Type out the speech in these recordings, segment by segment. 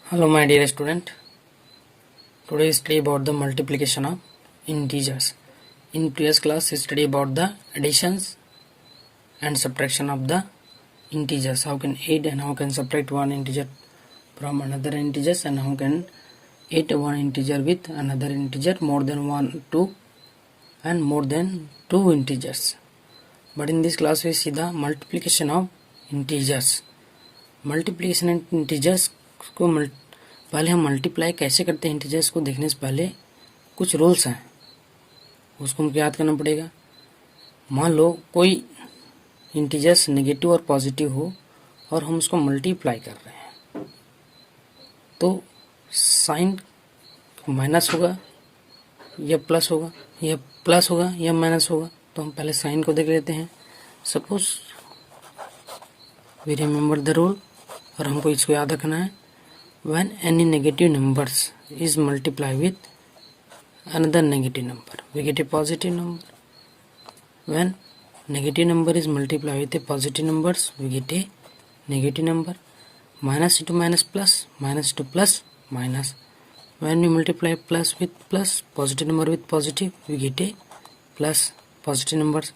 Hello my dear student, today study about the multiplication of integers. In previous class study about the additions and subtraction of the integers. How can add and how can subtract one integer from another integers, and how can add one integer with another integer, more than 1, 2 and more than 2 integers. But in this class we see the multiplication of integers. Multiplication and integers को पहले हम multiply कैसे करते हैं integers को देखने से पहले कुछ रूल्स हैं, उसको हमको याद करना पड़ेगा। मान लो कोई इंटीजर्स नेगेटिव और पॉजिटिव हो और हम उसको मल्टीप्लाई कर रहे हैं, तो साइन माइनस होगा या प्लस होगा, या प्लस होगा या माइनस होगा। तो हम पहले साइन को देख लेते हैं। Suppose we remember the rule, और हमको इसको याद रखना है। When any negative numbers is multiply with another negative number we get a positive number. When negative number is multiply with a positive numbers we get a negative number. Minus into minus plus, minus into plus minus. When we multiply plus with plus, positive number with positive we get a plus positive numbers.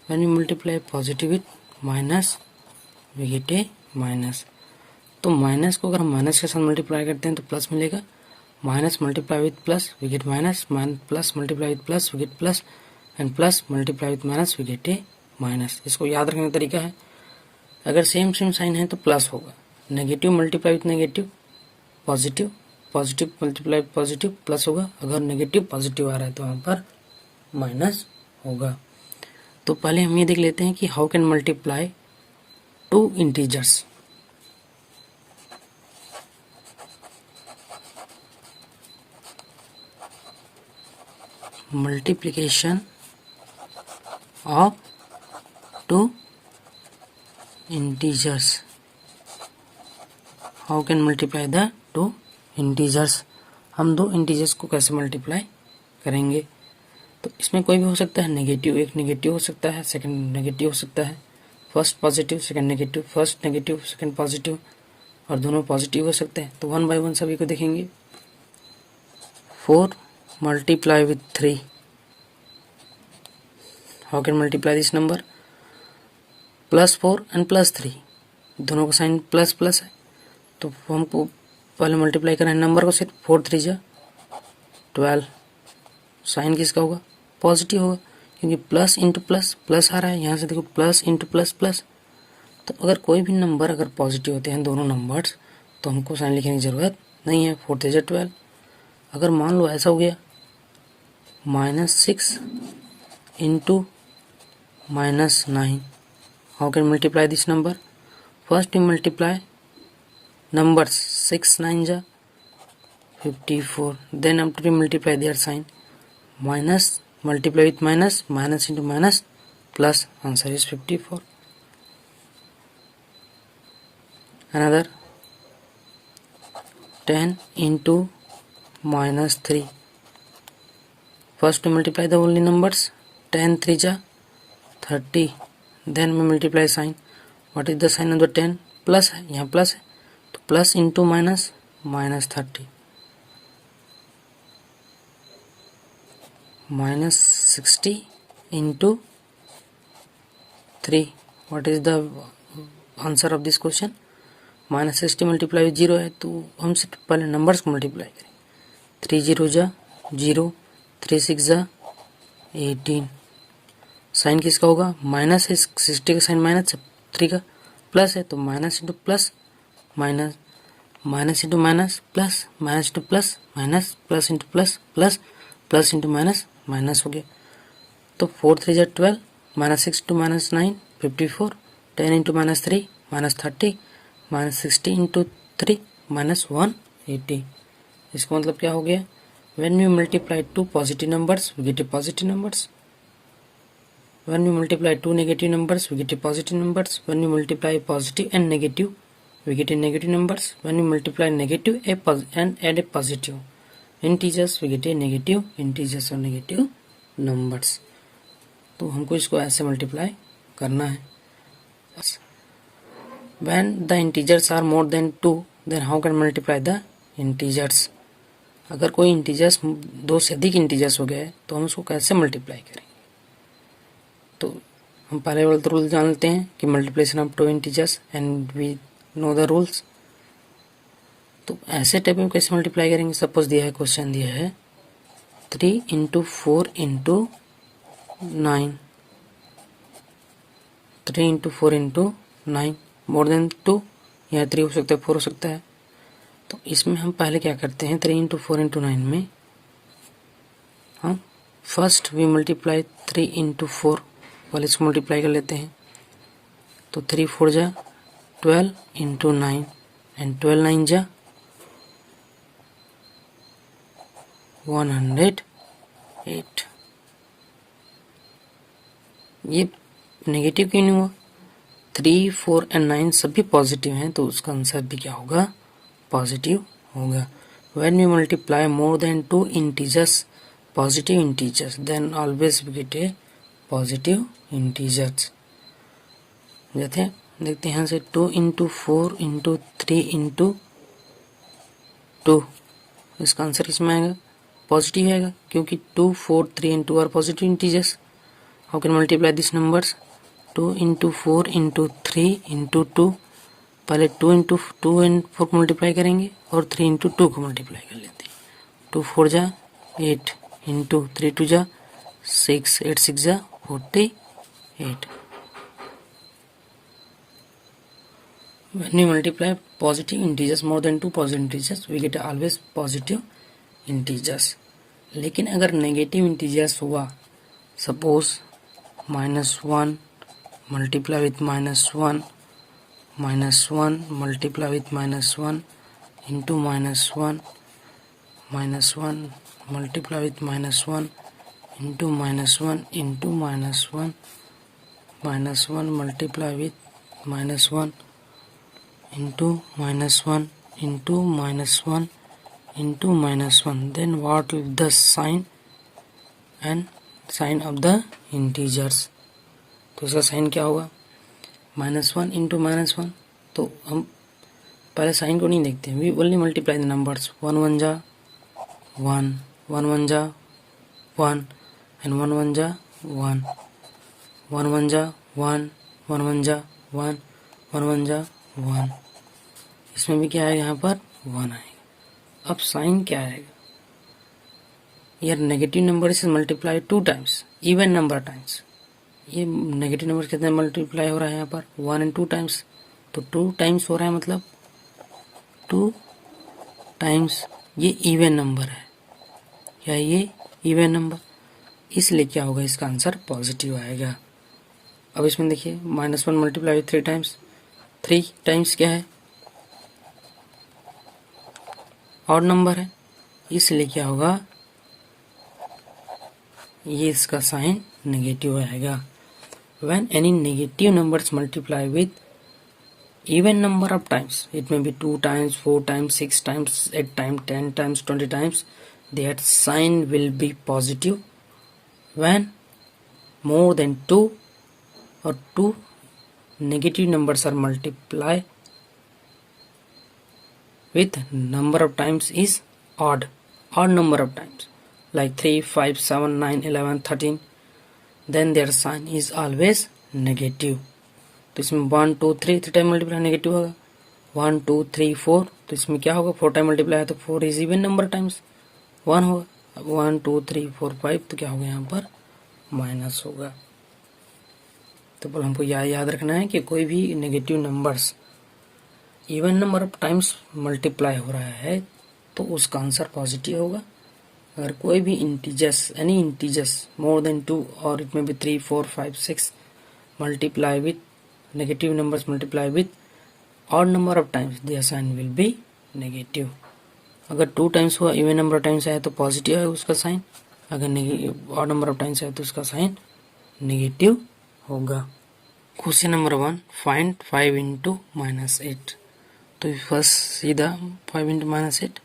When we multiply positive with minus we get a minus. तो minus को अगर हम minus के साथ multiply करते हैं तो plus मिलेगा। Minus multiply with plus we get minus, plus multiply with plus we get plus, and plus multiply with minus we get a minus. इसको याद रखने का तरीका है, अगर सेम साइन है तो प्लस होगा। Negative multiply with negative positive, positive multiply with positive plus होगा। अगर नेगेटिव पॉजिटिव आ रहा है तो वहाँ पर माइनस होगा। तो पहले हम ये देख लेते हैं कि how can multiply two integers. multiplication of two integers. How can multiply the two integers? हम दो इंटीजर्स को कैसे मल्टीप्लाई करेंगे? तो इसमें कोई भी हो सकता है नेगेटिव, एक नेगेटिव हो सकता है, सेकंड नेगेटिव हो सकता है, first positive second negative, first negative second positive, और दोनों पॉजिटिव हो सकते हैं। तो वन बाय वन सभी को देखेंगे। 4 multiply with 3. How can multiply this number? Plus 4 and plus 3, दोनों का साइन प्लस प्लस है, तो हमको पहले मल्टीप्लाई करना है नंबर को सिर्फ। 4 3 जा 12। साइन किसका होगा? पॉजिटिव होगा, क्योंकि प्लस इंटू प्लस प्लस आ रहा है। यहाँ से देखो प्लस इंटू प्लस प्लस। तो अगर कोई भी नंबर अगर पॉजिटिव होते हैं दोनों नंबर्स, तो हमको साइन लिखने की ज़रूरत नहीं है। 4 3 जा 12। अगर मान लो ऐसा हो गया -6 into -9, how can multiply this number? First we multiply numbers, 6 9 जा 54, then after we multiply their sign, minus multiply with minus, minus into minus plus, answer is 54. Another 10 into -3, first we multiply the only numbers, 10 3 ja 30, then we multiply sign. What is the sign of the 10? Plus है, यहाँ plus है, तो plus into minus -30, -60 into 3. What is the answer of this question? -60 multiply with 0 है, तो हम सिर्फ पहले numbers को मल्टीप्लाई करें। 3 0 जा 0, 3 6 जा 18। साइन किसका होगा? माइनस है, 60 का साइन माइनस है, 3 का प्लस है, तो minus into plus minus, minus into minus plus, minus into plus minus, plus into plus plus, plus into minus minus हो गया। तो 4 3 जा 12, -6 इंटू -9 54, 10 इंटू -3 -30, -60 इंटू 3 -180। इसका मतलब क्या हो गया? When we multiply two positive numbers, we get a positive numbers. When we multiply two negative numbers, we get a positive numbers. When we multiply positive and negative, we get a negative numbers. When we multiply negative and add a positive integers, we get a negative integers or negative numbers. तो हमको इसको ऐसे multiply करना है। When the integers are more than 2, then how can multiply the integers. अगर कोई integers 2 से अधिक इंटीजर्स हो गए तो हम उसको कैसे मल्टीप्लाई करेंगे? तो हम पहले वाला रूल जान लेते हैं कि multiplication of 2 integers and we know the rules. तो ऐसे टाइप में कैसे मल्टीप्लाई करेंगे? सपोज दिया है, क्वेश्चन दिया है 3 इंटू 4 इंटू 9, 3 इंटू 4 इंटू 9, मोर देन 2 या 3 हो सकता है, 4 हो सकता है। तो इसमें हम पहले क्या करते हैं, 3 इंटू 4 इंटू 9 में हम फर्स्ट वी मल्टीप्लाई 3 इंटू 4 वाले इसको मल्टीप्लाई कर लेते हैं। तो 3 4 जा 12 इंटू 9 एंड 12 9 जा 108। ये नेगेटिव क्यों नहीं हुआ? 3 4 एंड 9 सभी पॉजिटिव हैं, तो उसका आंसर भी क्या होगा? पॉजिटिव होगा। When we multiply more than 2 integers, positive integers, then always we get a positive integers। जैसे देखते हैं यहाँ से 2 इंटू 4 इंटू 3 इंटू 2, इसका आंसर किसमें आएगा? पॉजिटिव आएगा, क्योंकि 2 4 3 and 2 are positive integers. How can multiply this numbers? 2 into 4 into 3 into 2, पहले 2 इंटू 2 एंड 4 को मल्टीप्लाई करेंगे और 3 इंटू 2 को मल्टीप्लाई कर लेते हैं। 2 4 जा 8 इंटू 3 2 जा 6, 8 6 जा 48। When we multiply positive integers more than 2 positive integers, we get always positive integers। लेकिन अगर नेगेटिव इंटीजर्स हुआ, suppose -1 multiply with -1, -1 multiply with -1 into -1, -1 multiply with -1 into -1 into -1, -1 multiply with -1 into -1 into -1 into -1, then what will the sign and sign of the integers? तो इसका sign क्या होगा? -1 into -1। तो हम पहले साइन को नहीं देखते, we only multiply the numbers. 1 1 जा 1, 1 1 जा 1 एंड 1 1 जा 1, 1 1 जा 1, 1 1 जा 1, 1 1 जा 1। इसमें भी क्या आएगा? यहाँ पर 1 आएगा। अब साइन क्या आएगा? यार negative number is multiply 2 times, even number times. ये नेगेटिव नंबर कितने मल्टीप्लाई हो रहा है? यहाँ पर 1 एंड 2 टाइम्स, तो 2 टाइम्स हो रहा है, मतलब 2 टाइम्स ये इवन नंबर है, क्या ये इवन नंबर? इसलिए क्या होगा? इसका आंसर पॉजिटिव आएगा। अब इसमें देखिए -1 मल्टीप्लाई विथ 3 टाइम्स, 3 टाइम्स क्या है? ऑड नंबर है, इसलिए क्या होगा? ये इसका साइन नेगेटिव आएगा। When any negative numbers multiply with even number of times, it may be 2 times, 4 times, 6 times, 8 times, 10 times, 20 times, that sign will be positive when more than 2 or 2 negative numbers are multiplied with number of times is odd number of times, like 3 5 7 9 11 13, then their sign is always negative। तो इसमें 1 2 3 time multiply negative होगा। 1 2 3 4, तो इसमें क्या होगा? 4 time multiply है तो 4 is even number times 1 होगा। अब 1 2 3 4 5, तो क्या होगा? यहाँ पर माइनस होगा। तो पर हमको याद रखना है कि कोई भी negative numbers even number of times multiply हो रहा है तो उसका आंसर पॉजिटिव होगा। अगर कोई भी integers, any integers more than 2 और इट में भी 3 4 5 6 multiply with negative numbers multiply with odd number of times, there sign will be negative. अगर 2 टाइम्स हुआ, इवन नंबर ऑफ टाइम्स आया तो पॉजिटिव है उसका साइन, अगर ऑड नंबर ऑफ टाइम्स आया तो उसका साइन नेगेटिव होगा। Question number 1, find 5 into -8। तो फर्स्ट सीधा 5 into -8,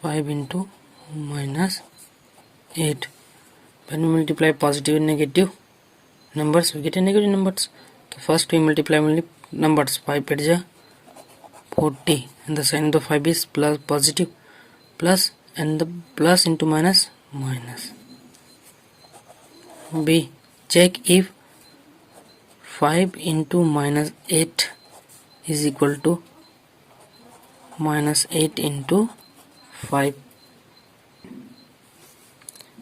5 into -8, when we multiply positive and negative numbers we get a negative numbers। तो फर्स्ट we multiply numbers, 5 8 जा 40 and the sign of the 5 is plus positive plus and the plus into minus minus. B. Check if 5 into minus 8 is equal to minus 8 into 5.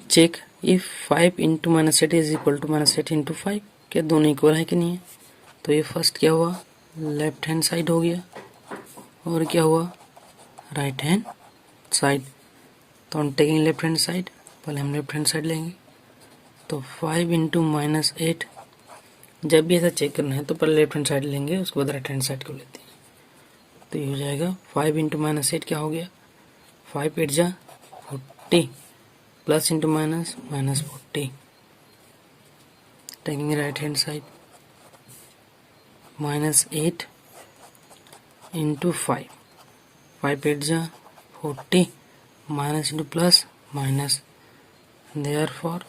Check if 5 into minus 8 is equal to minus 8 into 5. क्या दोनों equal है कि नहीं है? तो ये first क्या हुआ, लेफ्ट हैंड साइड हो गया, और क्या हुआ, राइट हैंड साइड. तो हम टेकिंग लेफ्ट हैंड साइड, पहले हम लेफ्ट हैंड साइड लेंगे. तो 5 इंटू माइनस 8, जब भी ऐसा चेक करना है तो पहले लेफ्ट हैंड साइड लेंगे, उसके बाद राइट हैंड साइड को लेते हैं. तो ये हो जाएगा 5 इंटू माइनस 8 क्या हो गया, 5 8 जा 40 plus into minus minus 40. Taking right hand side, minus 8 into 5, 5 8 जा 40 minus into plus minus, therefore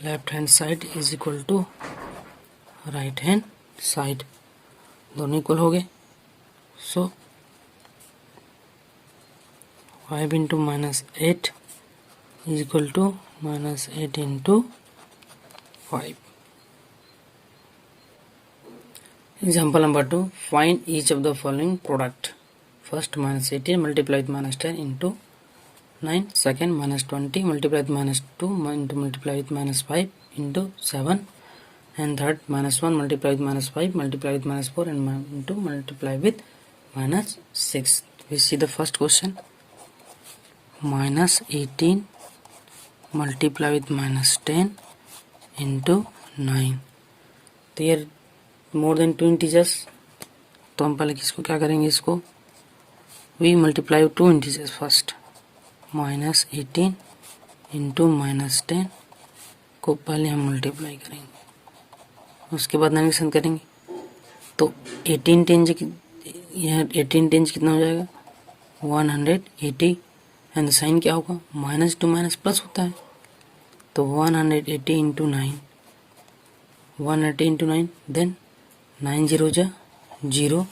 left hand side is equal to right hand side. दोनों इक्वल हो गए. So 5 into minus 8 is equal to minus 8 into 5. Example number 2. Find each of the following product. First, minus 18 multiply with minus 10 into 9. Second, minus 20 multiply with minus 2 into multiply with minus 5 into 7. And third, minus 1 multiply with minus 5 multiply with minus 4 and into multiply with minus 6. We see the first question. Minus 18 multiply with minus 10 into 9. तो ये मोर than 2 integers. तो हम पहले किसको क्या करेंगे, इसको we multiply 2 integers first. Minus 18 into minus 10 को पहले हम मल्टीप्लाई करेंगे, उसके बाद नेगेशन करेंगे. तो 18 10 यह 18 10 कितना हो जाएगा, 180. एंड साइन क्या होगा, माइनस टू माइनस प्लस होता है. तो 180 इंटू 9, 180 इंटू 9, देन 9 0 जा 0,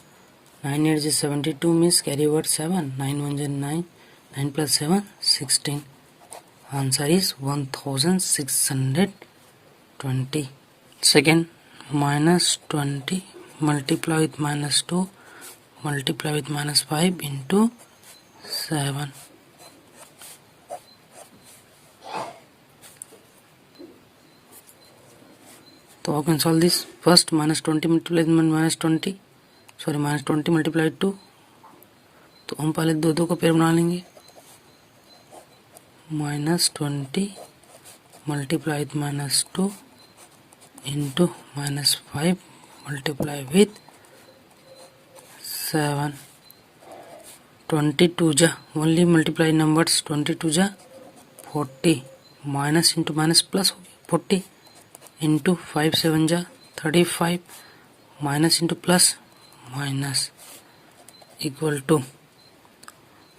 9 8 जा 72 मीन्स कैरी वर्ड 7, 9 1 जा 9, 9 plus 7 16. Answer is 1620. Second, minus 20 multiply with minus 2 multiply with minus 5 into 7. तो how can solve this? First, minus 20 multiplied with minus 20, sorry minus 20 multiplied 2. तो हम पहले दो दो का पेयर बना लेंगे. minus 20 multiplied with minus 2 into minus 5 multiplied with 7. 22 जा only multiply numbers, 22 जा 40, minus into minus plus हो गया 40 into 5 7 जा 35, minus into plus minus equal to,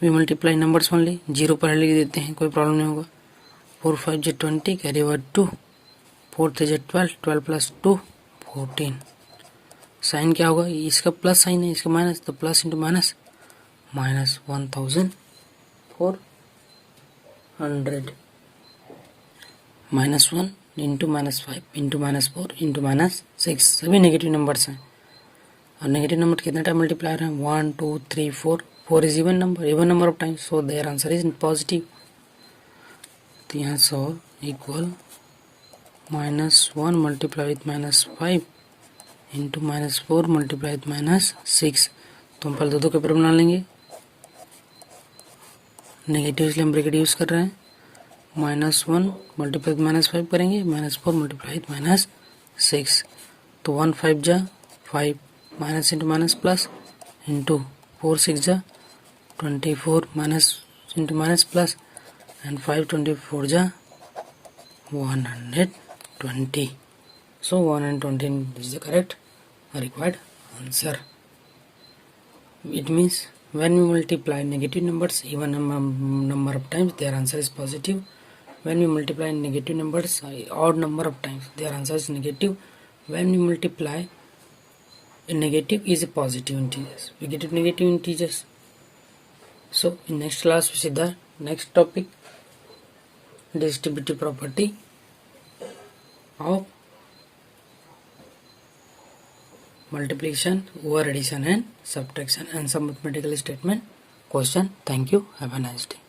we multiply numbers only, 0 पर लिख देते हैं, कोई प्रॉब्लम नहीं होगा. 4 5 जा 20 कैरी ओवर 2, 4 3 जा 12, 12 प्लस 2 14. साइन क्या होगा, इसका प्लस साइन है, इसका माइनस, तो plus into minus minus 1400. Minus 1 into minus 5 into minus 4 into minus 6, सभी नेगेटिव नंबर्स हैं. और नेगेटिव नंबर कितने टाइम मल्टीप्लायर हैं, 1 2 3 4. 4 is even number of times, so there answer is positive. तो यहाँ so equal minus 1 multiply with minus 5 into minus 4 multiply with minus 6. तो हम पहले दो के पेपर बना लेंगे, नेगेटिव इसलिए हम ब्रैकेट यूज कर रहे हैं. माइनस 1 मल्टीप्लाई विथ माइनस 5 करेंगे, माइनस 4 मल्टीप्लाई विथ माइनस 6. तो 1 5 जा 5, minus into minus plus into 4 6 जा 24, minus into minus plus and 5 24 जा 120. So 120 is the correct required answer. It means when we multiply negative numbers even number of times, their answer is positive. When we multiply negative numbers odd number of times, their answer is negative. When we multiply a negative is a positive integers. We get negative integers. So in next class we see the next topic, distributive property of multiplication over addition and subtraction and some mathematical statement question. Thank you. Have a nice day.